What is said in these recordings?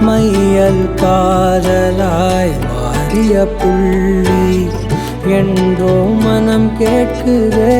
மையல் காதலாய் மாறிய புள்ளி என்றோ மனம் கேட்குதே.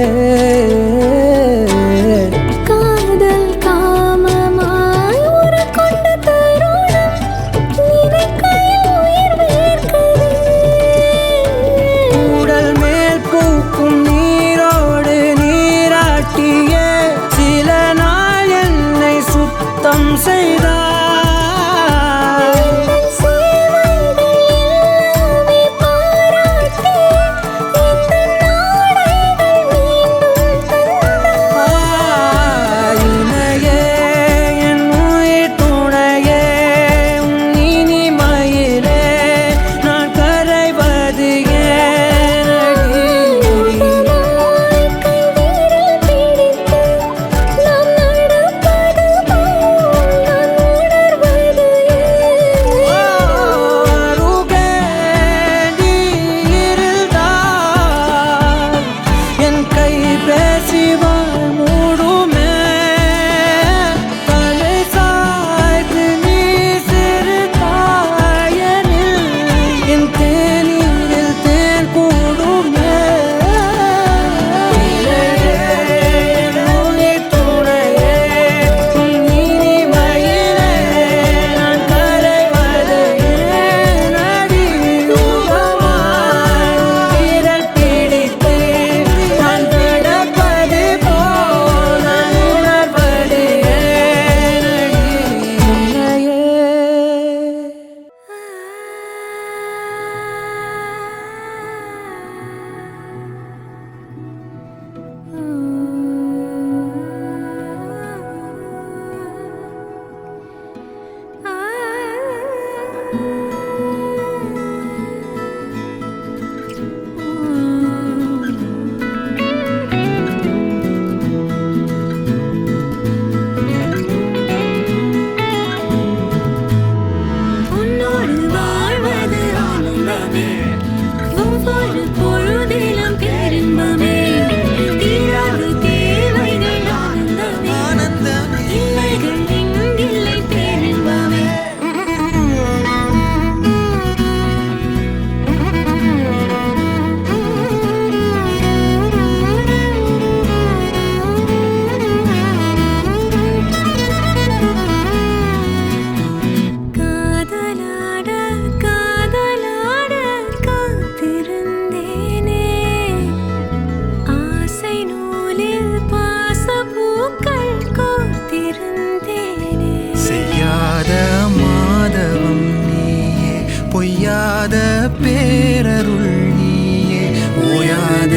பொய்யாத பேரருள் நீயே, ஓயாத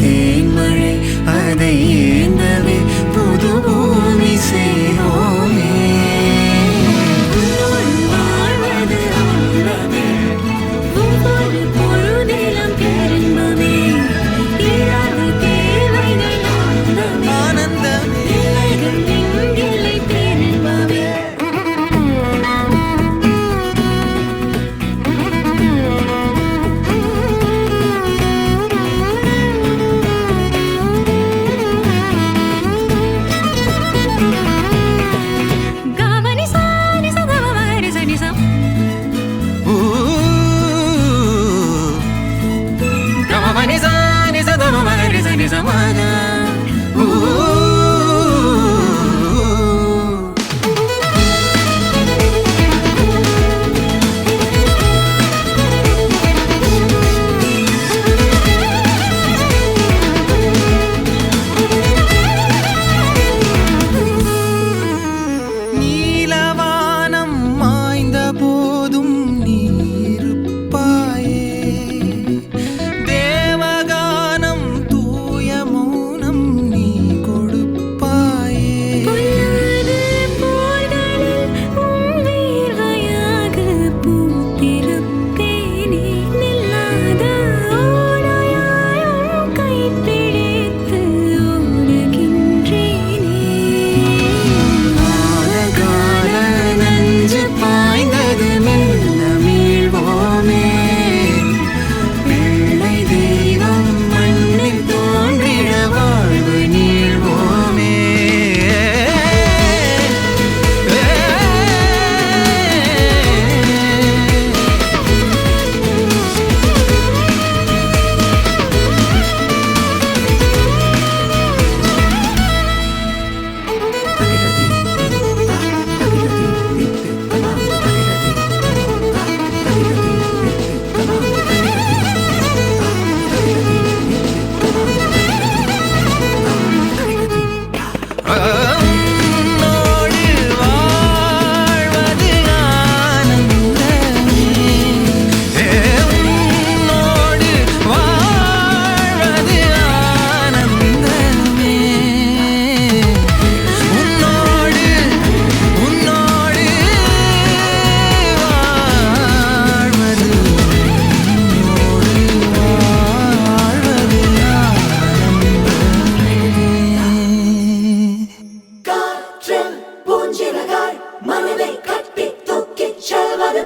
தேன்மழை அதை ஏந்தவே புது பூமி செய்வோமே.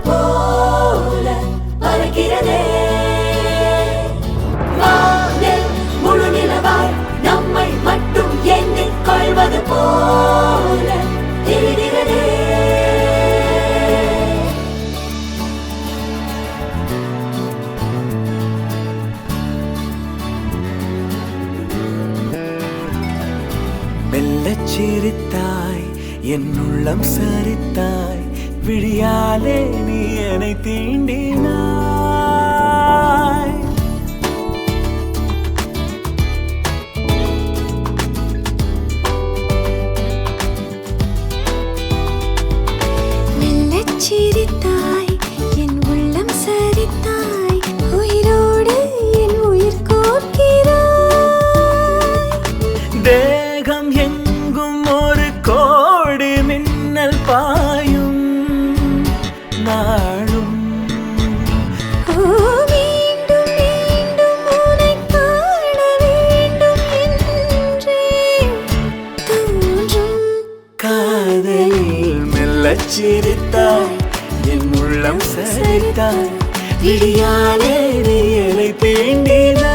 போல பறக்கிறதே வானில் முழு நிலவாய் நம்மை மட்டும் எண்ணிக் கொள்வது போல தெரிகிறதே மெல்லச் சிரித்தாய் என் உள்ளம் சரித்தாய் விழியாலே நீ என்னை தீண்டினாய் மெல்லச் சிரித்தாய் என் உள்ளம் சரித்தாய் உயிரோடு என் உயிர் கோர்க்கிறாய் தேகம் எங்கும் ஒரு கோடி மின்னல் பாயும் நாளும் மீண்டும் மீண்டும் உன்னை காண வேண்டும் என்றே தோன்றும் காதலில் மெல்லச் சிரித்தாய் என் உள்ளம் சரித்தாய் விழியாலே நீ என்னை தீண்டினாய்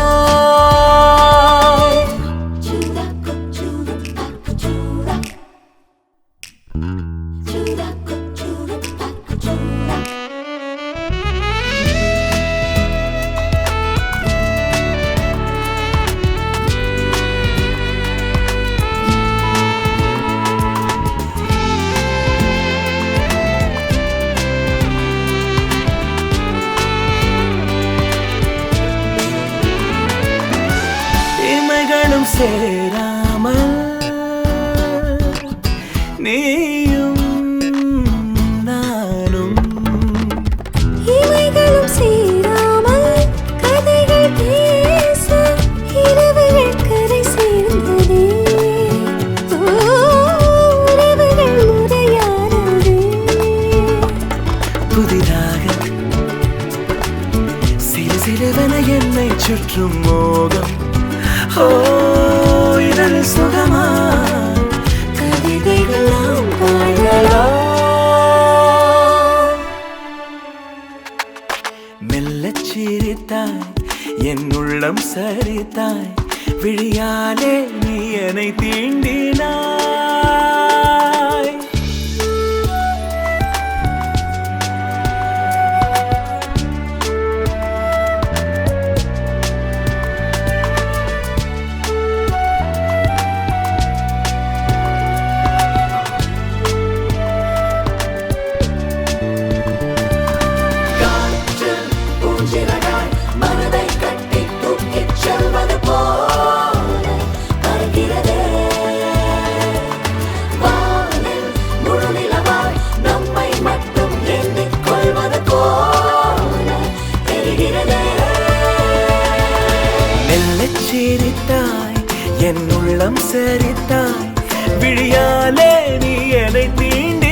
சூடா குச்சூடா குச்சூடா சூடா குச்சூடா குச்சூடா இமைகளும் சேராமல் நீயும் நானும் இமைகளும் சேராமல் கதைகள் பேச இரவுகள் கரை சேர்ந்ததே உறவுகள் முறையானதே புதிதாக சிறு சிறுவன என்னை சுற்றும் மோகம் ஓ இதழ் சுகமா கவிதைகள் நாம் பாடலாம் மெல்லச் சிரித்தாய் என் உள்ளம் சரித்தாய் விழியாலே நீ என்னை தீண்டினாய் காற்றில் பூஞ்சிறகாய் மனதை கட்டி தூக்கிச் செல்வது போல பறக்கிறதே வானில் முழு நிலவாய் நம்மை மட்டும் எண்ணிக் கொள்வது போல தெரிகிறதே மெல்லச் சிரித்தாய் என் உள்ளம் சரித்தாய் விழியாலே நீ என்னை தீண்டினாய்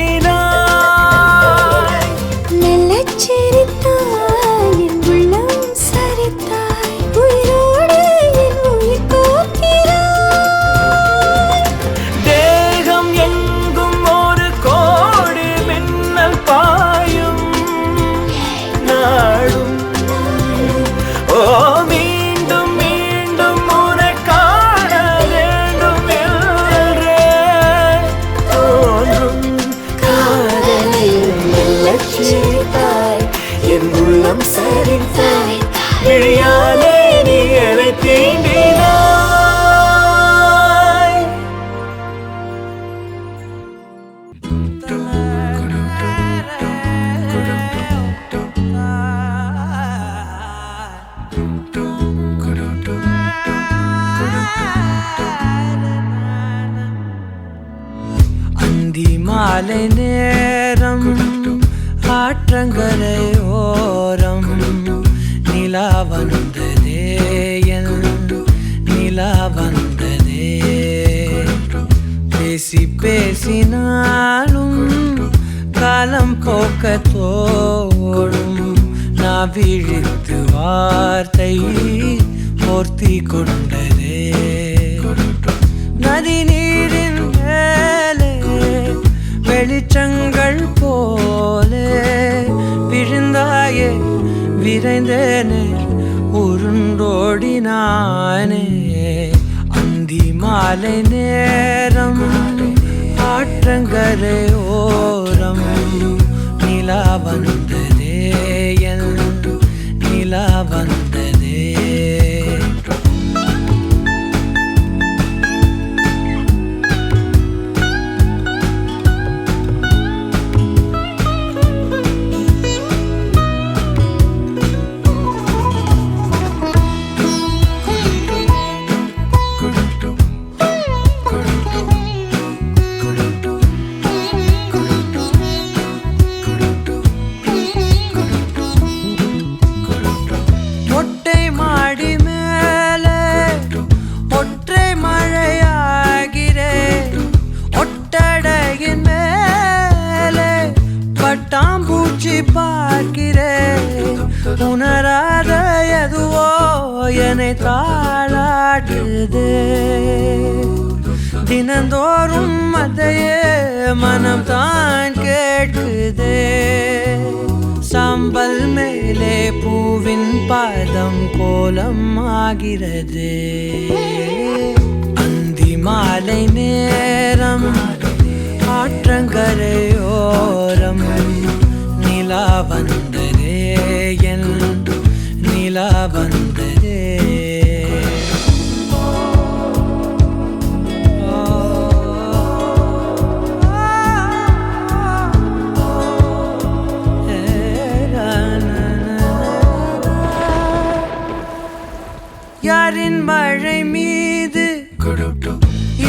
மெல்லச் சிரித்தாய் என் உள்ளம் சரித்தாய் உயிரோடு என் உயிர் கோர்க்கிறாய் தேகம் எங்கும் ஒரு கோடி மின்னல் பாயும் நாளும் ஓ மீண்டும் மீண்டும் உன்னை காண வேண்டும் என்றே தோன்றும் காதலில் மெல்லச் சிரித்தாய் என் உள்ளம் சரித்தாய் விழியாலே நீ என்னை தீண்டினாய் அந்தி மாலை நேரம் ஆற்றங்கரை ஓரம் நிலா வந்ததே என் நிலா வந்ததே பேசி பேசினாலும் காலம் போக்க தோடும் நான் விழித்து வார்த்தை போர்த்தி கொண்டதே நதி நீரின் மேலே வெளிச்சங்கள் போலே விரைந்தேனே உருண்டோடினானே. அந்தி மாலை நேரம் ஆற்றங்கரை ஓரம் நிலா வந்ததே என் நிலா வந்ததே. பட்டாம்பூச்சி பார்க்கிறேன் உணராத எதுவோ என்னை தாளாட்டுதே. தினந்தோறும் அதையே மனம் தான் கேட்குதே. சாம்பல் மேலே பூவின் பாதம் கோலம் ஆகிறது. அந்தி மாலை நேரம் ஆற்றங்கரையோரம் நிலா வந்ததே என் நிலா வந்ததே. யாரின் மழை மீது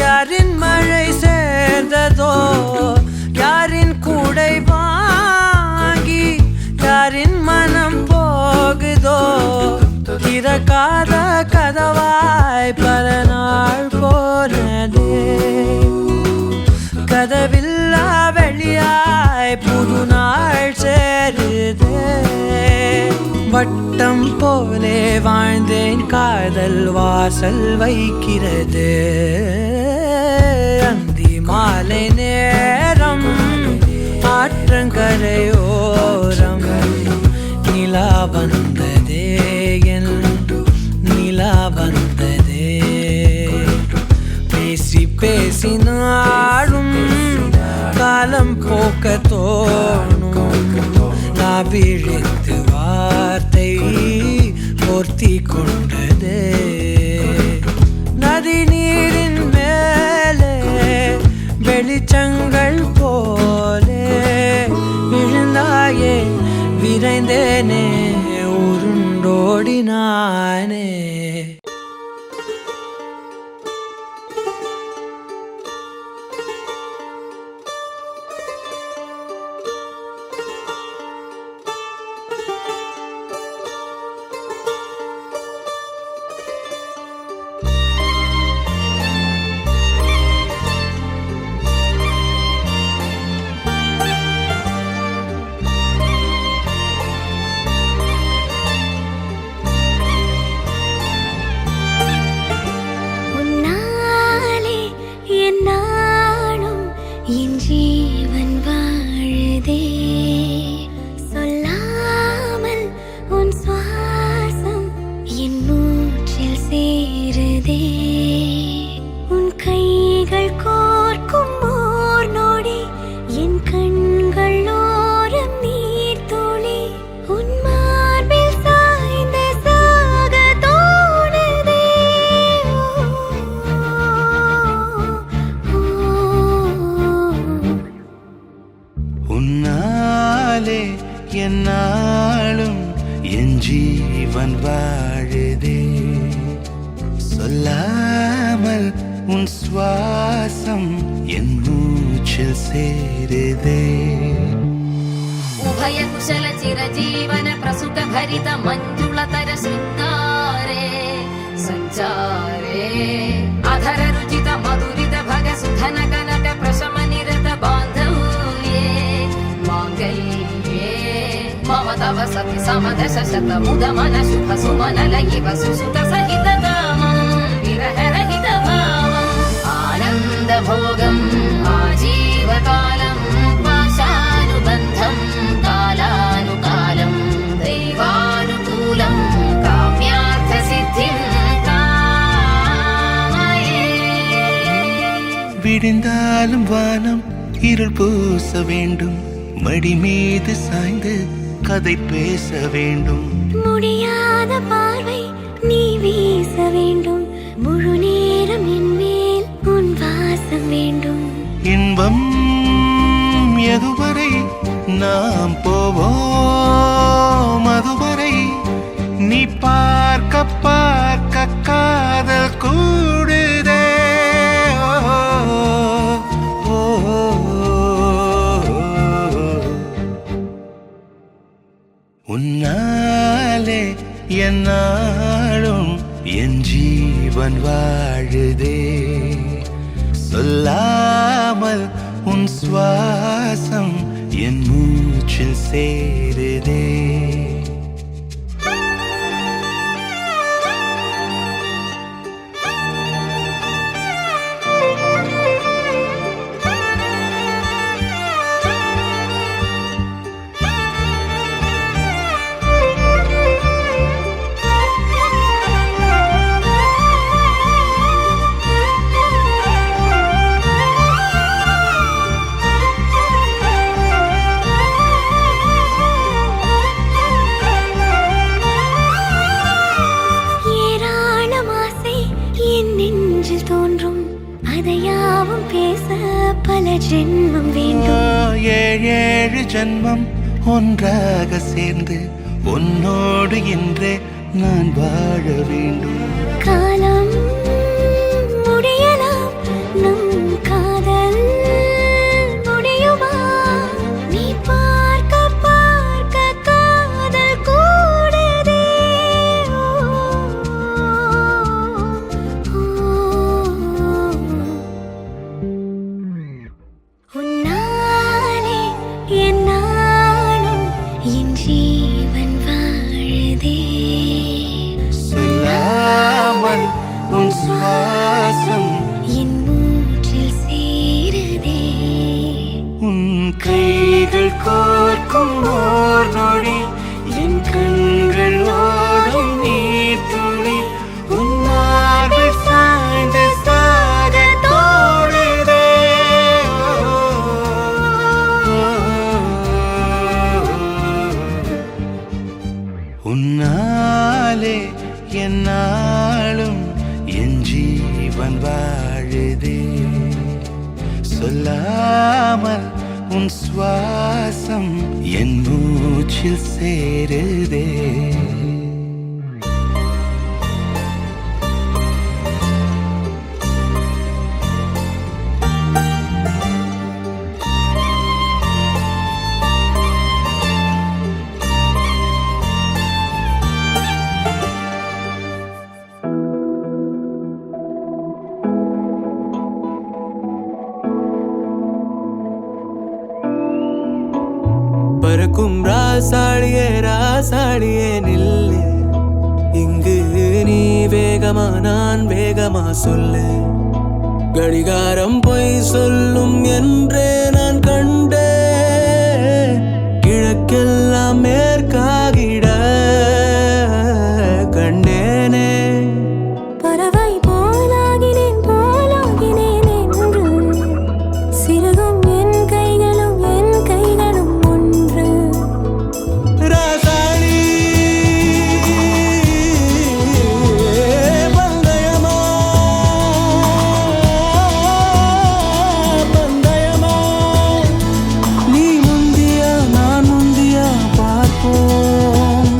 யாரின் மழை சேர்ந்ததோ, யாரின் கூடை வாங்கி யாரின் மனம் போகுதோ. திறக்காத கதவாய் பல நாள் போனதே. கதவில்லா வெளியாய் புது நாள் சேருதே. வட்டம் போலே வாழ்ந்தேன் காதல் வாசல் வைக்கிறது. அந்தி மாலை நேரம் ஆற்றங்கரையோரம் நிலா வந்ததே என் நிலா வந்ததே. பேசி பேசினாலும் காலம் போக்க தோணும். நான் விழித்து வார்த்தை போர்த்தி கொண்டதே. நதி நீரின் மேலே வெளிச்சங்கள் போலே விழுந்தாயே விரைந்தேனே உருண்டோடினானே. என்னாலும் என் ஜீவன் வாழுதே. சொல்லாமல் உன் சுவாசம் என் மூச்சில் சேருதே. उभय कुशल चिरजीवन प्रसुत भरित मंजुलतर शृंगारे संचारे अधर रुचित मधुरित भग सुधन कनक प्रशम निरत बांधव्ये मांगल्ये मम तव सति समदश शत मुद मन शुभ सुमन लयिव सुसुत सहित दामं विरह रहित भावं आनंद भोगं आजीवकालं पाशानुबन्धं कालानुकालं दैवानुकालं விடிந்தாலும் வானம் இருள் பூச வேண்டும், மடி மீது சாய்ந்து கதை பேச வேண்டும். முடியாத பார்வை நீ வீச வேண்டும், முழு நேரம் என் மேல் உன் வாசம் வேண்டும். இன்பம் எதுவரை நாம் போவோம், அதுவரை நீ பார்க்க பார்க்க காதல் கூடுதே. உன்னாலே என்னாலும் என் ஜீவன் வாழுதே, சொல்லாமல் உன் சுவாசம் என் மூச்சில் சேருதே. அதையாவும் பேச பல ஜென்மம் வேண்டும். ஏழு ஜென்மம் ஒன்றாக சேர்ந்து உன்னோடு இன்றே நான் வாழ வேண்டும். காலம் முடியலாம், நம் காதல் முடியுமா? நீ பார்க்க பார்க்க காதல் கூடுதே. உன்னாலே என்னாலும் என் ஜீவன் வாழுதே, சொல்லாமல் உன் சுவாசம் என் மூச்சில் சேருதே. உன் கைகள் கோர்க்கும் ஓர் நொடி என் கண்கள் ஓடும் நீர் துளி, உன் மார்பில் சாய்ந்து சாக தோடுதே. உன்னாலே என்னாலும் என் ஜீவன் வாழுதே, சொல்லாமல் உன் சுவாசம் என் மூச்சில் சேருதே. பறக்கும் ராசாடியே ராசாடியே நில்லு, இங்கு நீ வேகமா நான் வேகமா சொல்லு. கடிகாரம் பொய் சொல்லும் என்றே நான் கண்டேன், கிழக்கெல்லாம் மேற்காகிட கண்டேனே. பறவை போலாகினேன் போலாகினேன் என்று, சிறகும் என் கைகளும் ஒன்று. ராசாடி பந்தயமா பந்தயமா, நீ முந்தியா நான் முந்தியா பார்ப்போம்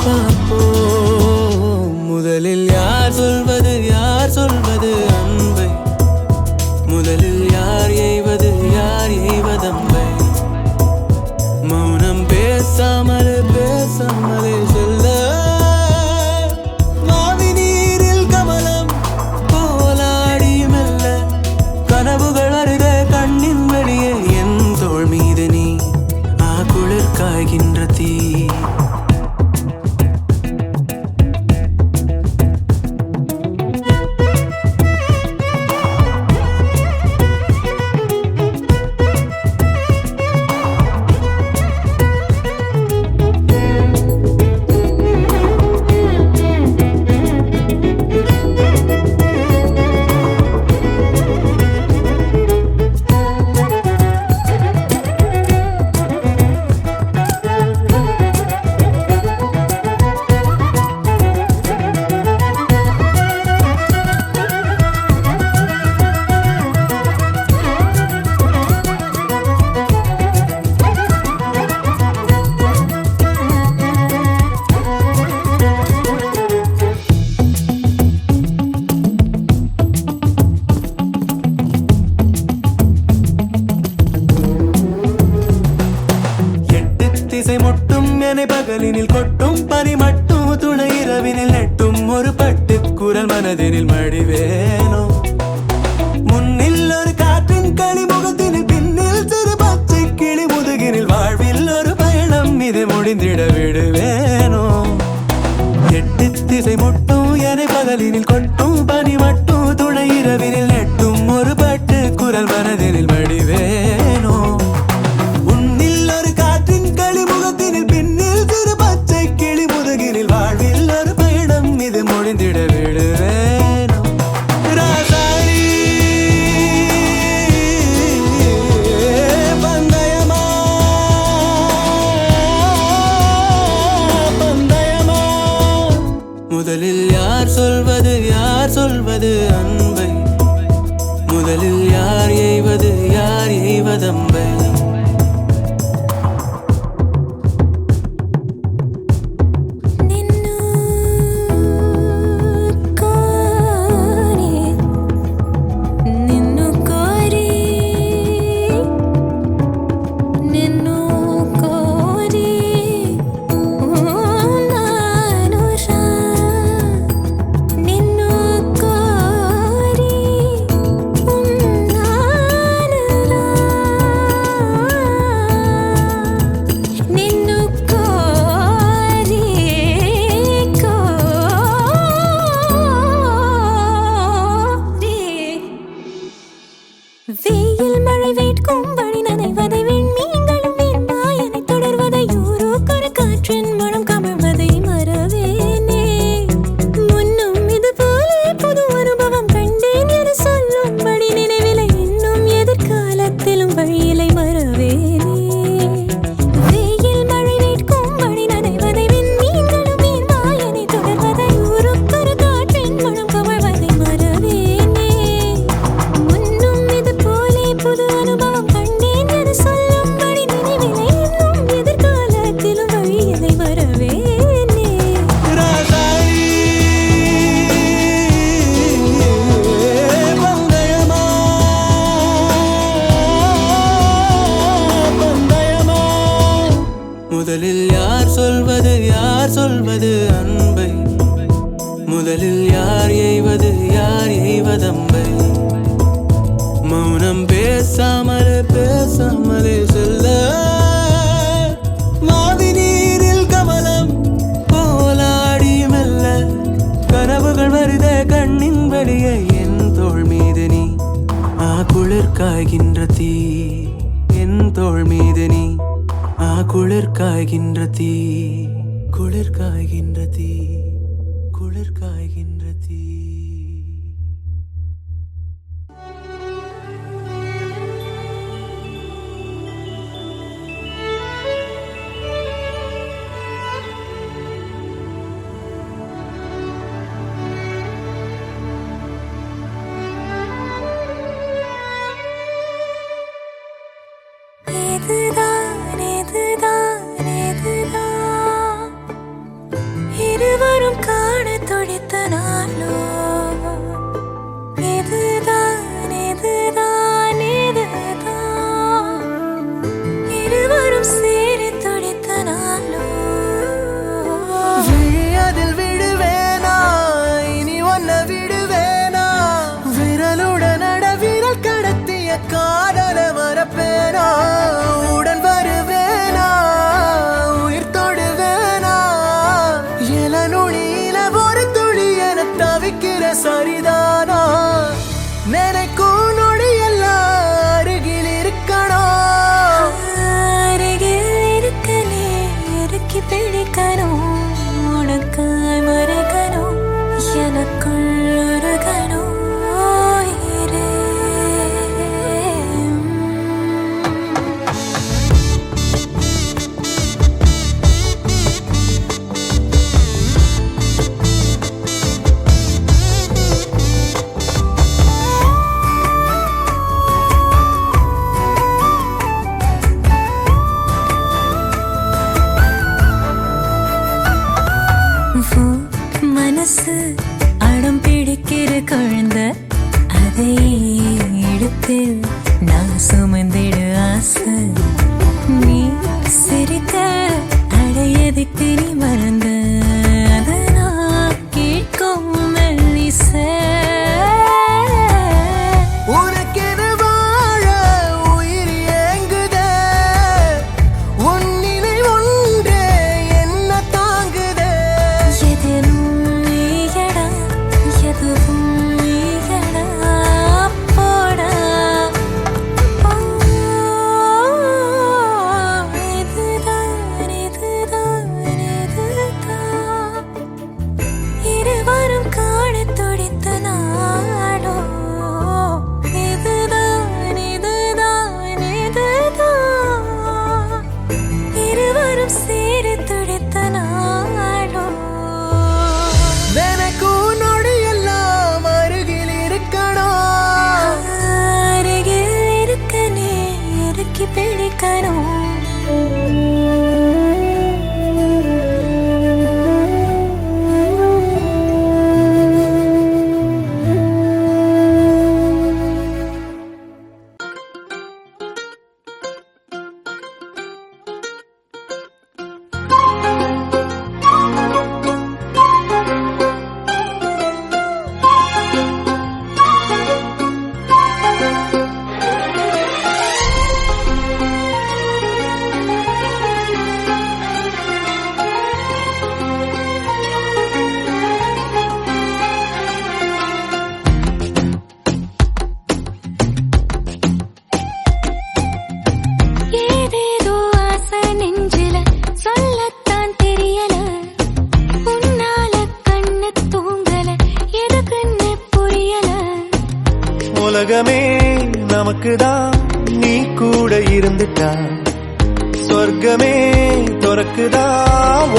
பார்ப்போம். முதலில் யார் சொல்வது அன்பை, முதலில் யார் எய்வதம்பை. மௌனம் பேசாமலே சொல்ல, மாவி நீரில் கமலம் போலாடி மெல்ல, கனவுகள் அருக கண்ணின் வெளியே என் தோள் மீது நீ குளிர் காய்கின்ற தீ. திசை முட்டும் என்னை பகலினில் கொட்டும் பனி மட்டும் துணை இரவினில் நெட்டும் ஒரு பட்டு குரல் மனதினில் மடிவேனோ முன்னில் ஒரு காற்றின் களிமுகத்தினில் பின்னில் சிறு பச்சை கிளி முதுகினில் வாழ்வில் ஒரு பயணம் இது முடிந்திட விடுவேனோ எட்டு திசை முட்டும் என்னை பகலினில் கொட்டும் பனி மட்டும் துணை இரவினில் நெட்டும் ஒரு பட்டு குரல் மனதினில் மடிவேனோ உன்னில் ஒரு காற்றின் களிமுகத்தினில் பின்னில் சிறு பச்சை கிளி முதுகினில் வாழ்வில் ஒரு பயணம் இது முடிந்திட விடுவேனோ ராசாளி பந்தயமா பந்தயமா முதலில் யார் சொல்வது அன்பை முதலில் யார் எய்வதம்பை வெயில் மழை வேட்கும் வழி நனைவதை விண்மீன்களும் வீண்பாயனை தொடர்வதை ஊரோக்கொரு காற்றின் மனம் கமழ்வதை மறவேனே முன்னும் இது போலே புது அனுபவம் கண்டேன் என சொல்லும்படி நினைவிலை இன்னும் எதிர்காலத்திலும் வழியிலை மறவேனே வெயில் மழை வேட்கும் வழி நனைவதை விண்மீன்களும் வீண்பாயனை தொடர்வதை ஊரோக்கொரு காற்றின் மனம் கமழ்வதை மறவேனே புது அனுபவம் கண்டேன் என சொல்லும்படி நினைவிலை இன்னும் எதிர்காலத்திலும் வழியிலை வரவேனே ராசாளி பந்தயமா பந்தயமா முதலில் யார் சொல்வது அன்பை முதலில் யார் எய்வதம்பை மௌனம் பேசாமலே செல்ல மாவி நீரில் கமலம் போலாடி மெல்ல கனவுகள் வருத கண்ணின் வழியே என் தோள் மீது நீ குளிர் காய்கின்ற தீ என் தோள் மீது நீ குளிர் காய்கின்ற தீ குளிர் காய்கின்ற தீ குளிர் காய்கின்ற தீ இருவரும் காண துடித்த நாளோ இதுதான் இருவரும் சேர துடித்த நாளோ அதில் விடுவேனா இனி ஒன்ன விடுவேனா விரலுடன் விரல் கடத்திய காதல மறப்பேனா உடன் வருவேனா உயிர் தொடுவேனா எல நுழியில ஒரு துளி என தவிக்கிற சரிதானா நினைக்கும் நொடியெல்லாம் அருகில் இருக்கணும் அருகில் இருக்கனே இறுக்கி பிடிக்கணும் உனக்காய் மறக்கணும் எனக்குள் உருகணும் மனசு அடம் பிடிக்கிற குழந்தை அதை எடுத்து நான் சுமந்திடு ஆசை நீ சிரிக்க எதுக்கு நீ மறந்த அதை நான் கேட்கும் மெல்லிசை. உனக்கென வாழ உயிர் ஏங்குதே, உன் நினைவு ஒன்றே என்ன தாங்குதே. எதுவும் நீயடா, எதுவும் நீயடா, போடா. இதுதான் இதுதான் இதுதான் இருவரும் காணத் துடித்த நாடோ. இதுதான் இதுதான் இதுதான் இருவரும் சேர துடித்த நாடோ. எனக்கும் நொடியெல்லாம் அருகில் இருக்கணும், அருகில் இருக்க நீ இறுக்கி பிடிக்கணும். ஏதேதோ ஆசை நெஞ்சில சொல்லத்தான் தெரியல, உன்னால கண்ணு தூங்கல, எதுக்குன்னு புரியல. உலகமே நமக்குதான் நீ கூட இருந்துட்டா, சொர்க்கமே துறக்குதா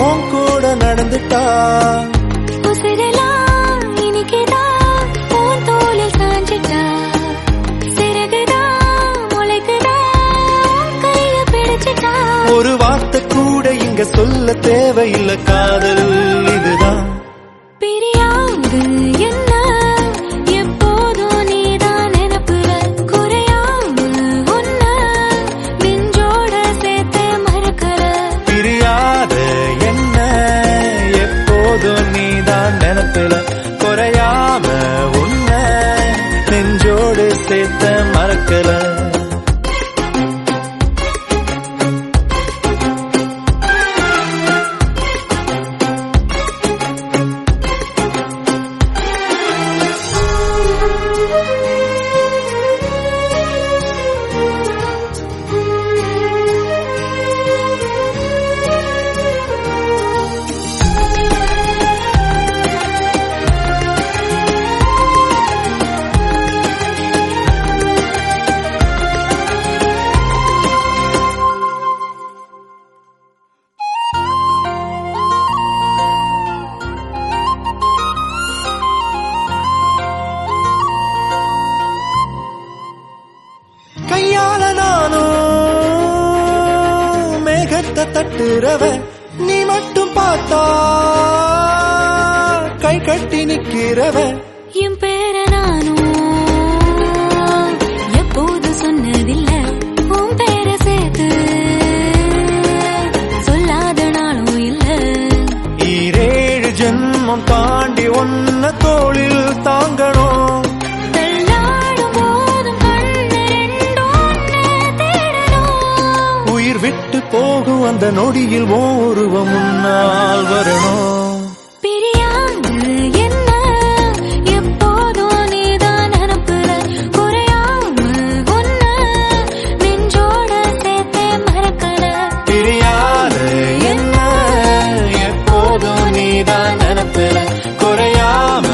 உன் கூட நடந்துட்டா. உசிரெல்லாம் இனிக்குதான் உன் தோளில் சாஞ்சிட்டா, சிறகுதான் முளைக்குதான் கையில பிடிச்சிட்டா. ஒரு வார்த்தை கூட இங்க சொல்ல தேவையில்லை, காதல் இதுதான். பிரியாது என்ன எப்போதும் நீதான் நினப்புல, குறையாம உன்ன நெஞ்சோட சேர்த்து மறக்கல. பிரியாத என்ன எப்போதும் நீதான் நினைப்பில, குறையாம உன்னை நெஞ்சோடு சேர்த்த மறக்கல. கையால நானும் மேகத்தை தட்டுறவ, நீ மட்டும் பார்த்தா கை கட்டி நிக்கிறவ. என் பேர நானும் எப்போது சொன்னதில்லை, உன் பேர சேர்த்து சொல்லாத நாளும் இல்ல. ஈரேழு ஜென்மம் தாண்டி ஒன்ன தோளில் தாங்கணும், தள்ளாடும் போதும் கண்ணு ரெண்டும் உன்னை தேடணும். உயிர் விட்டு போகும் அந்த நொடியில் உன் உருவம் முன்னால் வரணும். பிரியாது என்ன எப்போதும் நீதான் நினப்புல, குறையாம உன்ன நெஞ்சோட சேர்த்தே மறக்கல. பிரியாத என்ன எப்போதும் நீதான் நினைப்பில, குறையாம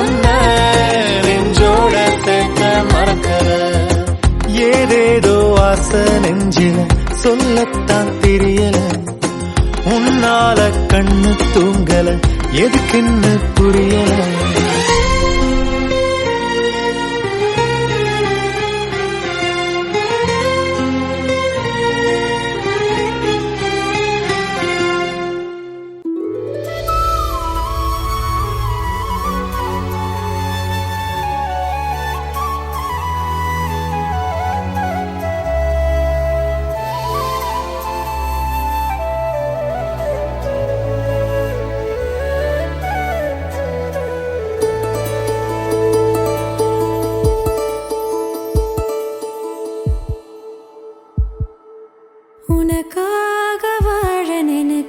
உன்னை நெஞ்சோட சேர்த்த மறக்கல. ஏதேதோ ஆசை நெஞ்சில சொல்லத்தான் தெரியல, உன்னால கண்ணு தூங்கல, எதுக்குன்னு புரியல.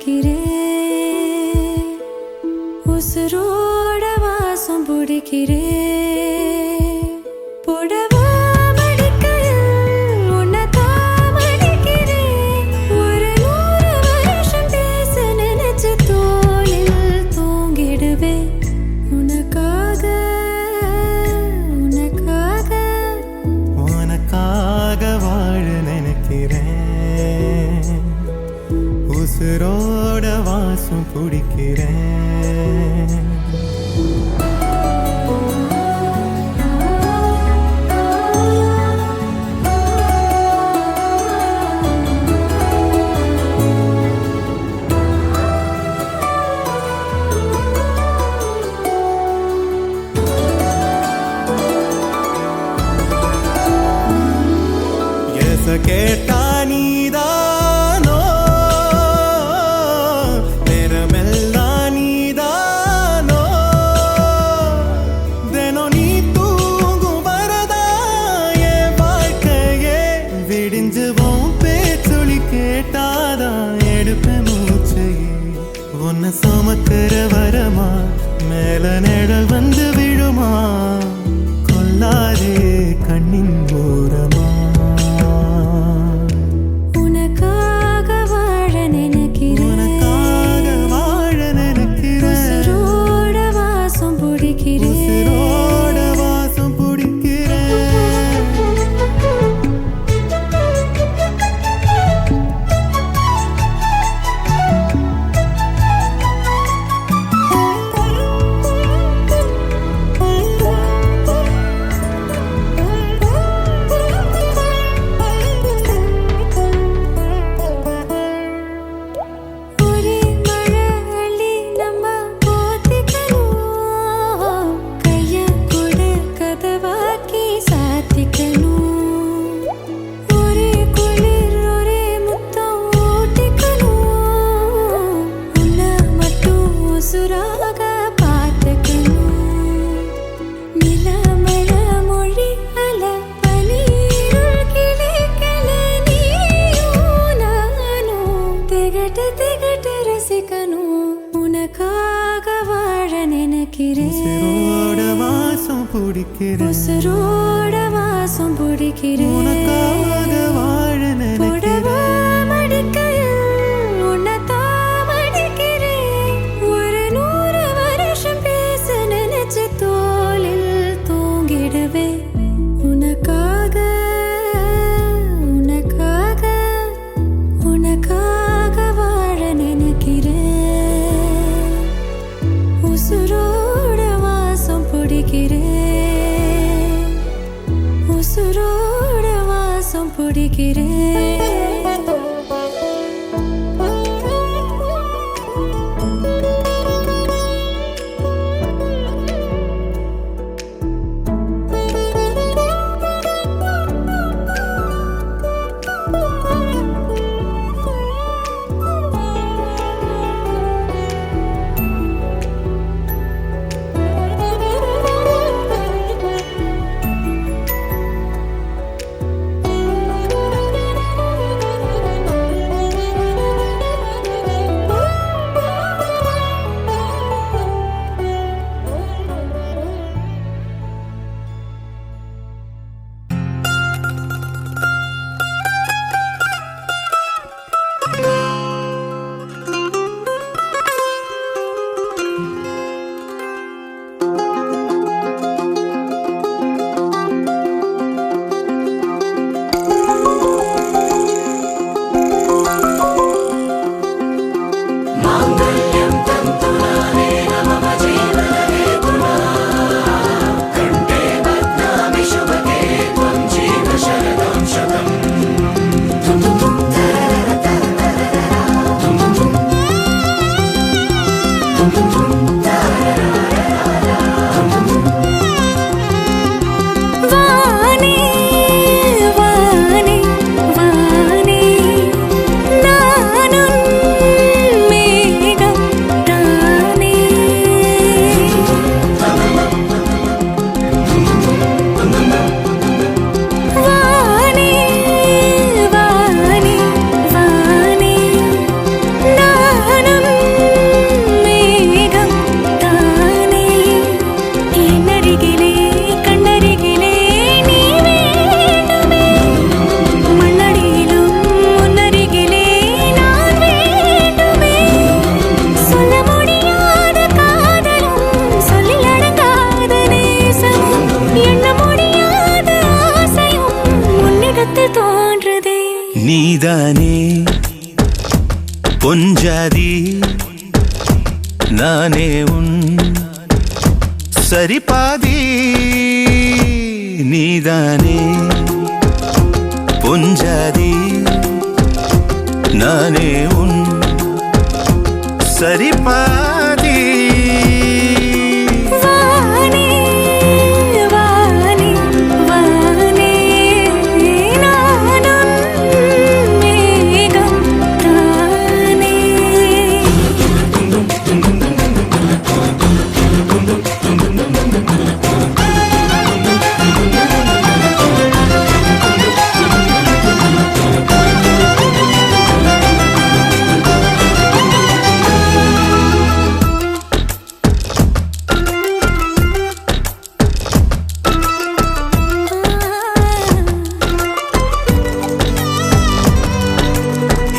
நினைக்கிறேன் உசுரோட வாசம் பிடிக்கிறேன் புடவா மடிக்கையில் உன்னை தாமடிக்கிறேன் ஒரு 100 வருஷம் பேச நினைச்சு தோளில் தூங்கிடுவேன் உனக்காக உனக்காக உனக்காக வாழ நினைக்கிறேன் உசுரோட வாசம் பிடிக்கிறேன் கேட்டா நீதானோ நேரமெல்லாம் நீதானோ தினம் நீ தூங்கும் வரதா என் வாழ்க்கையே விடிஞ்சுவோம் பேச்சொலி கேட்டாதான் எடுப்பேன் மூச்சையே உன்னை சுமக்கிற வரமா மேல நிழல் வந்து விழுமா கொல்லாதே கண்ணின் ஓரமா உனக்காக வாழ நினைக்கிறேன் உசுரோட வாசம் பிடிக்கிறேன் உசுரோட வாசம் பிடிக்கிறேன் உனக்காக வாழ நினைக்கிறேன் மடிக்கையில் உன்னை தாமடிக்கிறேன் ஒரு 100 வருஷம் பேச நினைச்சு தோளில் தூங்கிடுவேன் உனக்காக உனக்காக உனக்காக வாழ நினைக்கிறேன் உசுரோட வாசம் பிடிக்கிறேன் உசுரோட வாசம் பிடிக்கிறேன் நீதானே பொஞ்சாதி நானே உன் சரிபாதி நீதானே பொஞ்சாதி நானே உன் சரிபாதி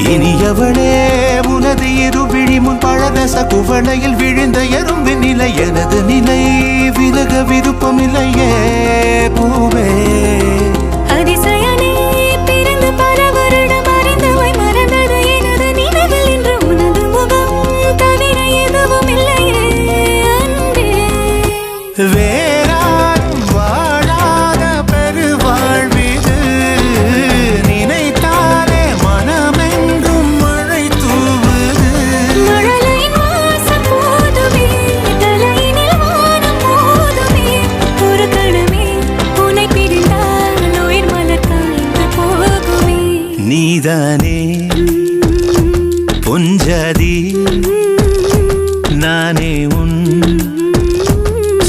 இனியவளே உனது இருவிழி முன் பழதச குவளையில் விழுந்த எறும்பு நிலை எனது நிலை விலக விருப்பமில்லையே பூவே அதிசயனே பிறந்து பல வருடம் அறிந்தவை மறந்தது எனது நினைவில் இன்று உனது முகம் தவிர எதுவும் இல்லையே அன்பே வேறாரும் வாழாத பெருவாழ்விது நினைத்தாலே மனமெங்கும் மழை தூவுது மழலையின் வாசம் போதுமே தலையினில் வானம் போதுமே ஒரு கணமே உன்னை பிரிந்தால் உயிர் மலர் காய்ந்து போகுமே நீதானே பொஞ்சாதி நானே உன்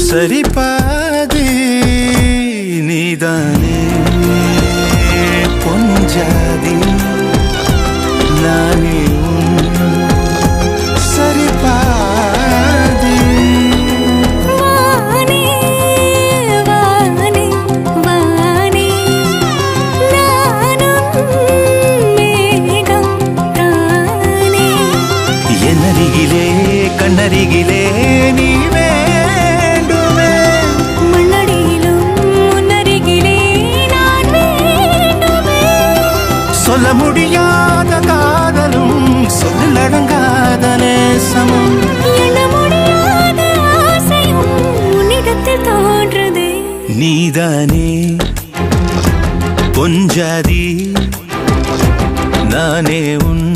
சரிபாதி நீதானே பொஞ்சாதி நானே உன் சரிபாதி வானே வானே வானே நானும் மேகம் தானே என்னருகிலே கண்ணருகிலே நீ வேண்டுமே மண்ணடியிலும் முன்னருகிலே நான் வேண்டுமே சொல்ல முடியாத காதலும் சொல்லடங்காத நேசமும் எண்ண முடியாத ஆசையும் உன்னிடத்தில் தோன்றுதே நீதானே பொஞ்சாதி நானே உன்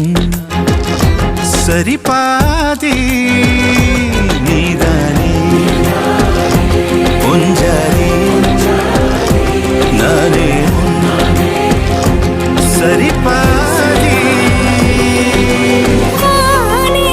சரிபாதி நீதானே பொஞ்சாதி நானே உன் சரிபாதி வானே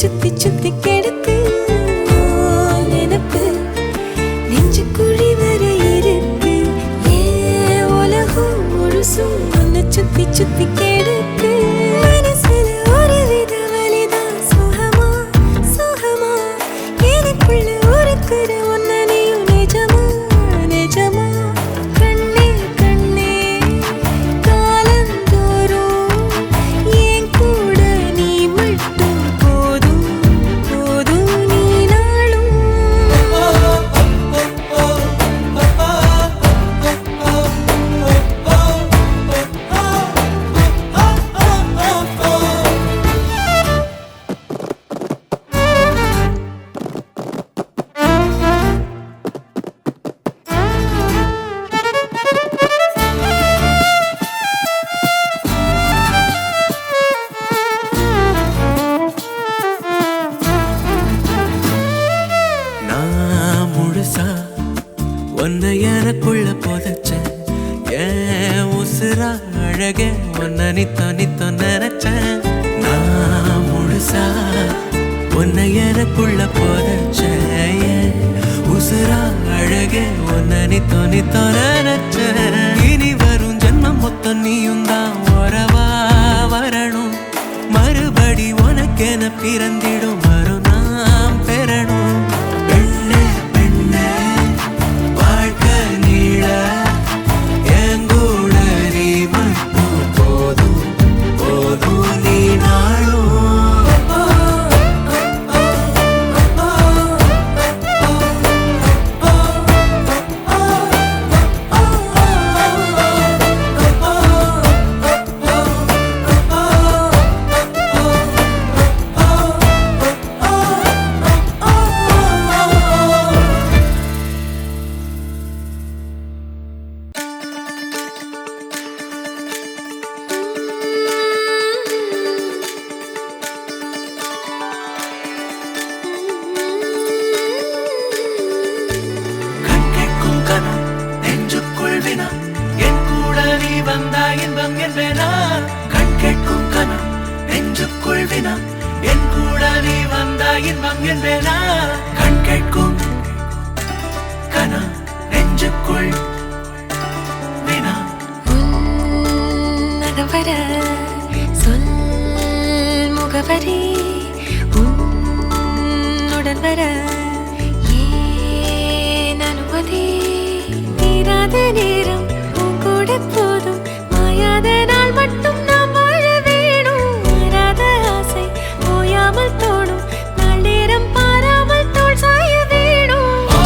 சுத்தி சுத்தி கெடுத்து நினப்பு நெஞ்சு குழி வர இருக்கு ஏன் உலகம் முழுசும் உன்னை சுத்தி சுத்தி கெடுக்கு மனசுல ஒரு வித வலிதான் சுகமா சுகமா எனக்குள்ள ஒருக்குற உன்னை நீயும் நிஜமா நிஜமா கண்ணே கண்ணே காலந்தோறும் என் கூட நீ மட்டும் போதும் போதும் நீ நாளும் நான் முழுசா உன்னை எனக்குள்ள புதைச்சேன் ஏன் உசுரா அழக உன்னை நித்தோ நித்தோ நினைச்சேன் நான் முழுசா உன்னை எனக்குள்ள புதைச்சேன் ஏன் உசுரா அழக உன்னை நித்தோ நித்தோ நினைச்சேன் இனி வரும் ஜென்மம் மொத்தம் நீயும் தான் உறவா வரணும் மறுபடி உனக்கென பிறந்திடும் வரும் நாம் பெறணும் பெண்ணே பெண்ணே வாழ்க்கை நீள என் கூட நீ மட்டும் போதும் போதும் நீ நாளும் கண் கேட்கும் கனம் நெஞ்சுக்குள் வினா என் கூட நீ வந்தா இன்பம் என்பேனா கண் கேட்கும் கனம் நெஞ்சுக்குள் வினா என் கூட நீ வந்தா இன்பம் என்பேனா கண் கேட்கும் கனம் நெஞ்சுக்குள் வினா உன்னகவர சொல் முகவரி உன்னுடன் வர ஏன் அனுமதி தீராத நேரம் உன் கூட போதும் மாயாத நாள் மட்டும் நாம் வாழ வேணும் மாறாத ஆசை ஓயாமல் தோணும் நாள் நேரம் பாராமல் தோள் சாய வேணும் ஓ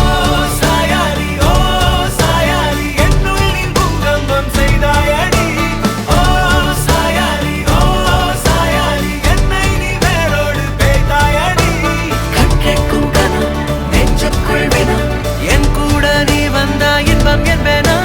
சாயாலி என்னுள் நீ பூகம்பம் செய்தாயடி ஓ சாயாலி என்னை நீ வேரோடு பேய்த்தாயடி கண் கேட்கும் கனம் நெஞ்சுக்குள் வினா என் கூட நீ வந்தா இன்பம் என்பேனா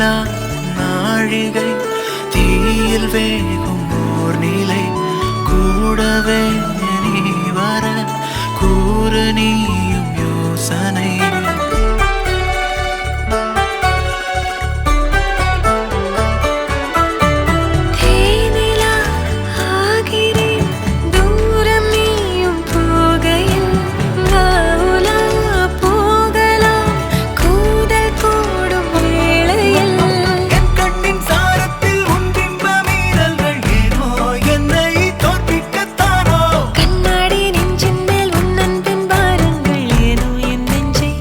நிலா நாழிகை தீயில் வேகும் ஓர் நிலை கூடவே நீ வர கூறு நீயும் யோசனை தேனிலா ஆகிறேன் தூரம் நீயும் போகையில் வாவுலா போகலாம் கூதல் கூடும் வேளையில் என் கண்ணின் சாரத்தில் உன் பிம்ப மீறல்கள் ஏனோ என்னை தோற்பிக்கத்தானோ கண்ணாடி நெஞ்சின் மேல் உன் அன்பின் பாரங்கள் ஏனோ என் நெஞ்சை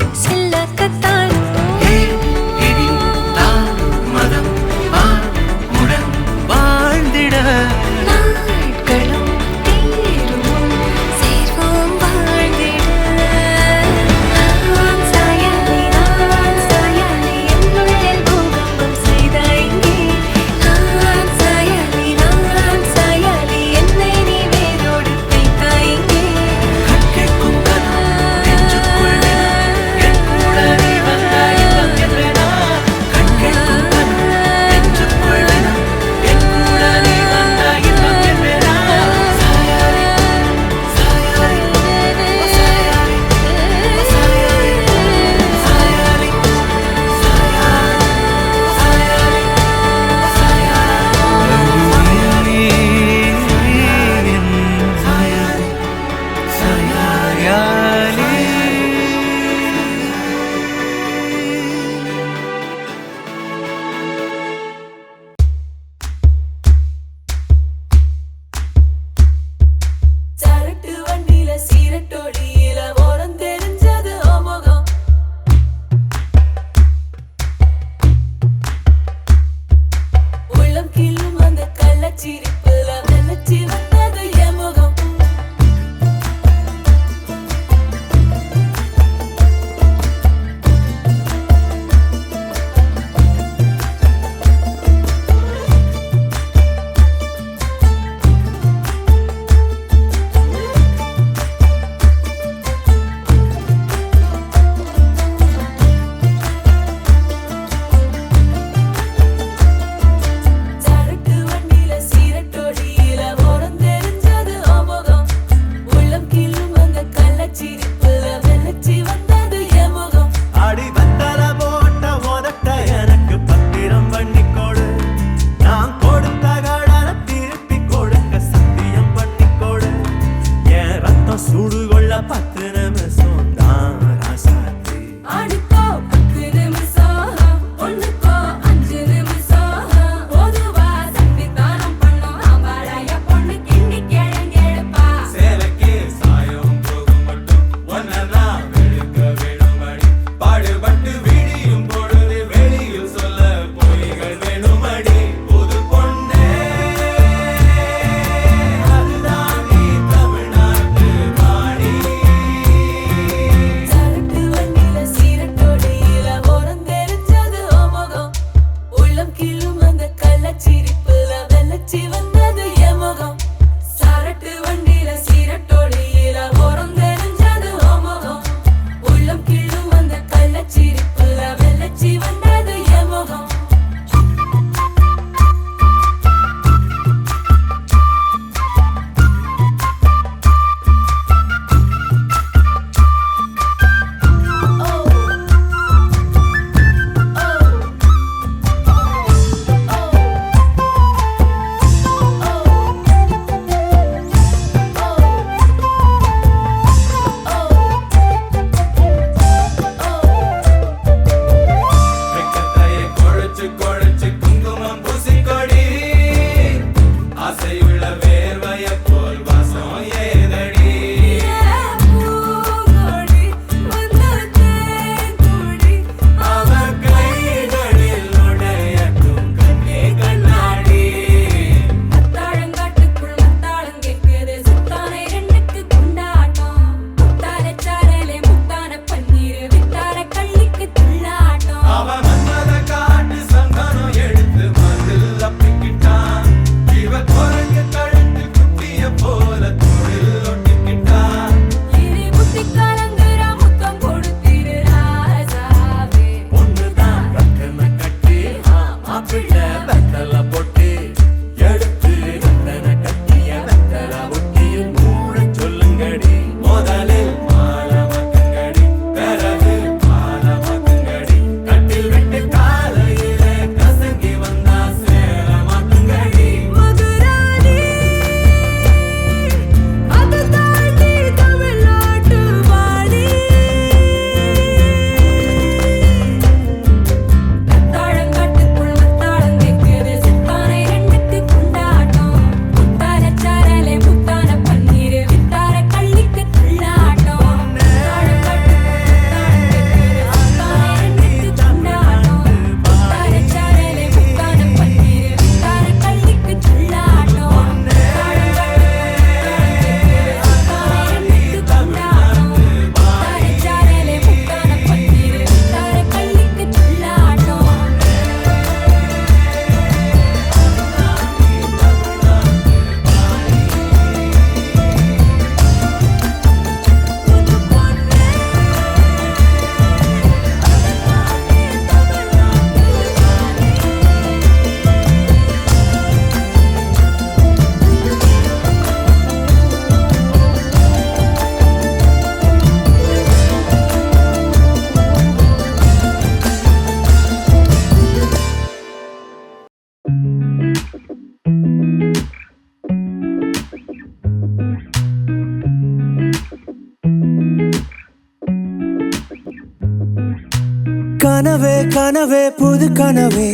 கனவே கனவே புது கனவே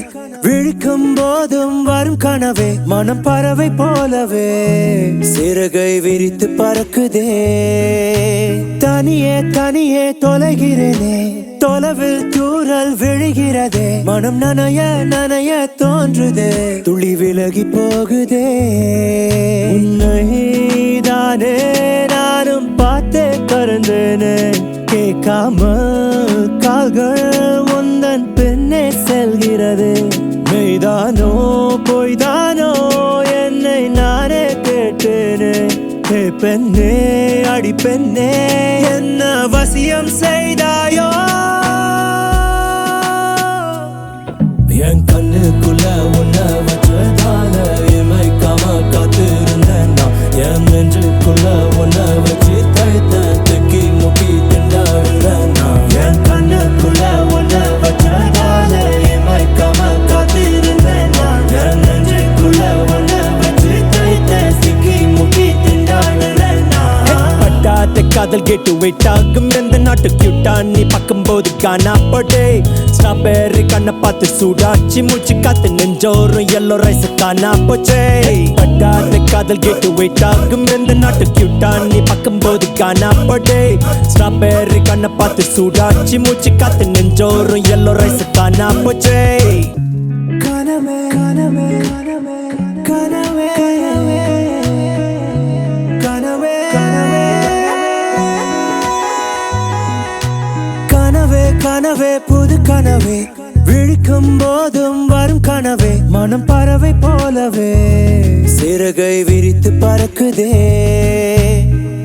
விழிக்கும் போதும் வரும் கனவே மனம் பறவை போலவே சிறகை விரித்து பறக்குதே தனியே தனியே தொலைகிறேனே தொலைவில் தூரல் விழுகிறதே மனம் நனைய நனைய தோன்றுதே துளி விலகி போகுதே உன்னைதானே நானும் பார்த்தே கறந்தேனே கேட்காம கால்கள் உந்தன் பின்னே செல்கிறது மெய்தானோ பொய்தானோ என்னை நானே கேட்டேனே ஹே பெண்ணே அடி பெண்ணே என்ன வசியம் செய்தாயோ என் கண்ணுக்குள்ள உன்னை வச்சதால இமைக்காம காத்திருந்தேன் நான் என் நெஞ்சுக்குள்ள உன்னை வச்சு தைத்த திக்கி முக்கி திண்டாடுறேன் நான் என் கண்ணுக்குள்ள உன்னை வச்சதால இமைக்காம காத்திருந்தேன் நான் என் நெஞ்சுக்குள்ள உன்னை வச்சு தைத்த திக்கி முக்கி திண்டாடுறேன் நான் பட்டாத காதல் கேட்டு வெயிட் ஆகும் எந்த நாட்டு கியூட்டா நீ பார்க்கும்போது காணா போட்டே ஸ்ட்ராபெர்ரி கண்ணை பார்த்து சூடாச்சி மூச்சு காத்து நெஞ்சோறும் எல்லோ ரைஸ் காணா போச்சே பட்டாத காதல் கேட்டு வெயிட் ஆகும் எந்த நாட்டு கியூட்டா நீ பார்க்கும்போது காணா போட்டே ஸ்ட்ராபெர்ரி கண்ணை பார்த்து சூடாச்சி மூச்சு காத்து நெஞ்சோறும் எல்லோ ரைஸ் காணா போச்சே கனவே கனவே கனவே கனவே கனவே கனவே கனவே புது கனவே விழிக்கும் போதும் வரும் கனவே மனம் பறவை போலவே சிறகை விரித்து பறக்குதே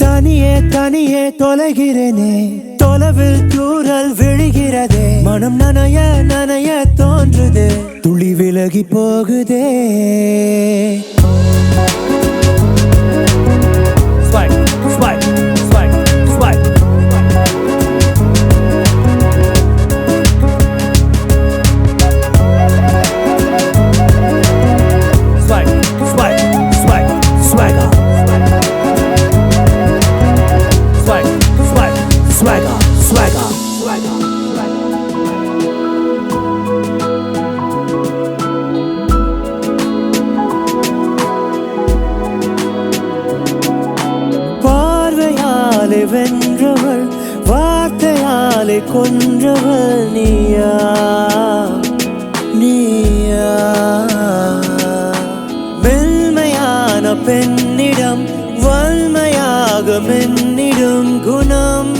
தனியே தனியே தொலைகிறேனே தொலைவில் தூரல் விழுகிறதே மனம் நனைய நனைய தோன்றுதே துளி விலகி போகுதே Swag, swag, swag, swag. Swag, swag, swag, swagger. Swag, swag, swagger, swagger, swagger. பார்வையாலே வென்றவள் வார்த்தையாலே கொன்றவள் நீயா நீயா மென்மையான பெண்ணிடம் வன்மையாக மென்னிடும் குணம்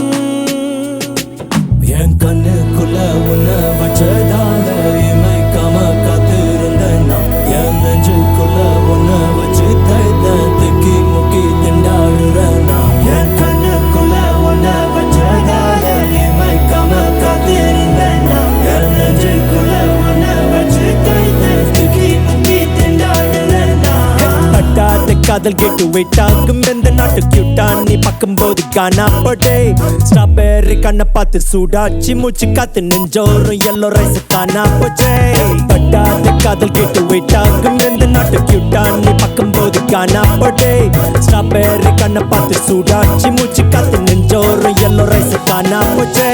என் கண்ணுக்குள்ள உன்னை வச்சதால இமைக்காம காத்திருந்தேன் நான் என் நெஞ்சுக்குள்ள உன்னை வச்சு தைத்த திக்கி முக்கி திண்டாடுறேன் நான் என் கண்ணுக்குள்ள உன்னை வச்சதால இமைக்காம காத்திருந்தேன் நான் என் நெஞ்சுக்குள்ள உன்னை வச்சு தைத்த திக்கி முக்கி திண்டாடுறேன் நான் பட்டாத காதல் கேட்டு வெயிட் ஆகும் எந்த நாட்டு கியூட்டா நீ பார்க்கும்போது காணா போட்டே ஸ்ட்ராபெர்ரி கண்ணை பார்த்து சூடாச்சி மூச்சு காத்து நெஞ்சோறும் எல்லோ ரைஸ் காணா போச்சே பட்டாத காதல் கேட்டு வெயிட் ஆகும் எந்த நாட்டு கியூட்டா நீ பார்க்கும்போது காணா போட்டே ஸ்ட்ராபெர்ரி கண்ணை பார்த்து சூடாச்சி மூச்சு காத்து நெஞ்சோறும் எல்லோ ரைஸ் காணா போச்சே